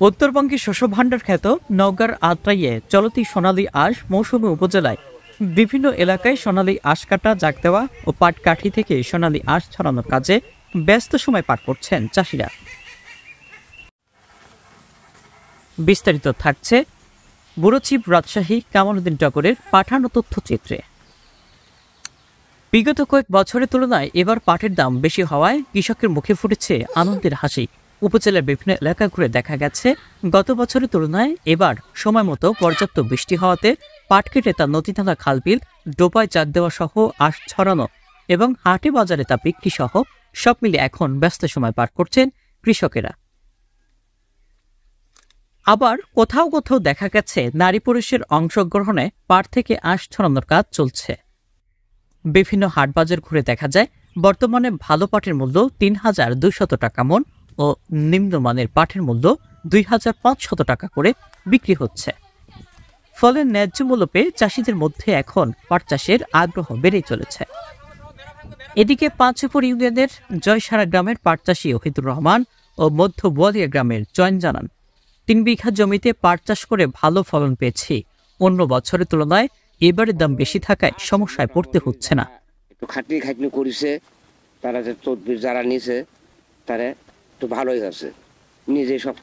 উত্তরবঙ্গের শস্য ভাণ্ডার খ্যাত নওগাঁর আত্রাইয়ে চলতি সোনালী আঁশ মৌসুমী উপজেলায় বিভিন্ন এলাকায় সোনালী আঁশ কাটা, জাগ দেওয়া ও পাট কাঠি থেকে সোনালী আঁশ ছড়ানোর কাজে ব্যস্ত সময় পার করছেন চাষিরা। বিস্তারিত থাকছে ব্যুরো চিফ রাজশাহী কামালউদ্দিন টগরের পাঠানো তথ্যচিত্রে। বিগত কয়েক বছরের তুলনায় এবার পাটের দাম বেশি হওয়ায় কৃষকের মুখে ফুটেছে আনন্দের হাসি। উপজেলার বিভিন্ন এলাকা ঘুরে দেখা গেছে গত বছরের তুলনায় এবার সময় মতো পর্যাপ্ত বৃষ্টি হওয়াতে পাট কেটে তা নদী নালা, খালবিল, ডোবায় জাগ দেওয়া সহ আঁশ ছড়ানো এবং হাটে বাজারে তা বিক্রি সহ সব মিলে এখন ব্যস্ত সময় পার করছেন কৃষকেরা। আবার কোথাও কোথাও দেখা গেছে নারী পুরুষের অংশগ্রহণে পাট থেকে আঁশ ছড়ানোর কাজ চলছে। বিভিন্ন হাট বাজার ঘুরে দেখা যায় বর্তমানে ভালো পাটের মূল্য ৩,২০০ টাকা মন ও নিম্নমানের পাটের মূল্য ২,৫০০ টাকা করে বিক্রি হচ্ছে। ফলে ন্যায্য মূল্য পেয়ে চাষিদের মধ্যে এখন পাট চাষের আগ্রহ বেড়েই চলেছে। এদিকে পাঁচপুর ইউনিয়নের জয়সারা গ্রামের পাট চাষি ওহিদুর রহমান ও মধ্য বোয়ালিয়া গ্রামের জয়েন জানান, ৩ বিঘা জমিতে পাট চাষ করে ভালো ফলন পেয়েছি। অন্য বছরের তুলনায় এবারের দাম বেশি থাকায় সমস্যায় পড়তে হচ্ছে না। একটু খাটনি করেছে, তারা যে তদবির যারা নিছে তারা একটু ভালোই হচ্ছে। নিজে সব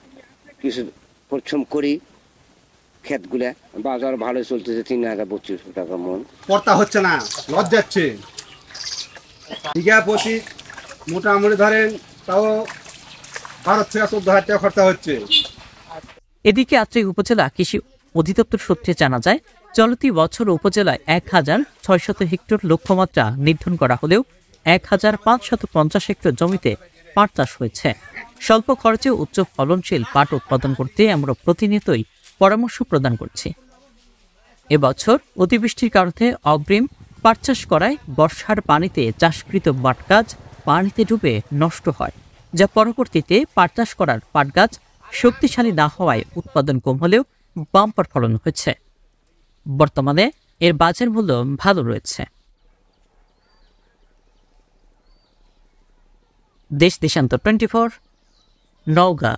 কিছু পরিশ্রম করি, ক্ষেতগুলা বাজার ভালোই চলতেছে, ৩,২৫০ টাকা মন। পড়তা হচ্ছে না, লজ যাচ্ছে। বিঘা প্রতি মোটামুটি ধরেন তাও ১২ থেকে ১৪,০০০ টাকা খরচা হচ্ছে। এদিকে আত্রাই উপজেলা কৃষি অধিদপ্তর সূত্রে জানা যায়, চলতি বছর উপজেলায় ১,৬০০ হেক্টর লক্ষ্যমাত্রা নির্ধারণ করা হলেও ১,৫৫০ হেক্টর জমিতে পাট চাষ হয়েছে। স্বল্প খরচে উচ্চ ফলনশীল পাট উৎপাদন করতে আমরা প্রতিনিয়তই পরামর্শ প্রদান করছি। এবছর অতিবৃষ্টির কারণে অগ্রিম পাট চাষ করায় বর্ষার পানিতে চাষকৃত পাট গাছ পানিতে ডুবে নষ্ট হয়, যা পরবর্তীতে পাট চাষ করার পাট গাছ শক্তিশালী না হওয়ায় উৎপাদন কম হলেও বাম্পার ফলন হয়েছে। বর্তমানে এর বাজার মূল্য ভালো রয়েছে। দেশ দেশান্তর 24, নওগাঁ।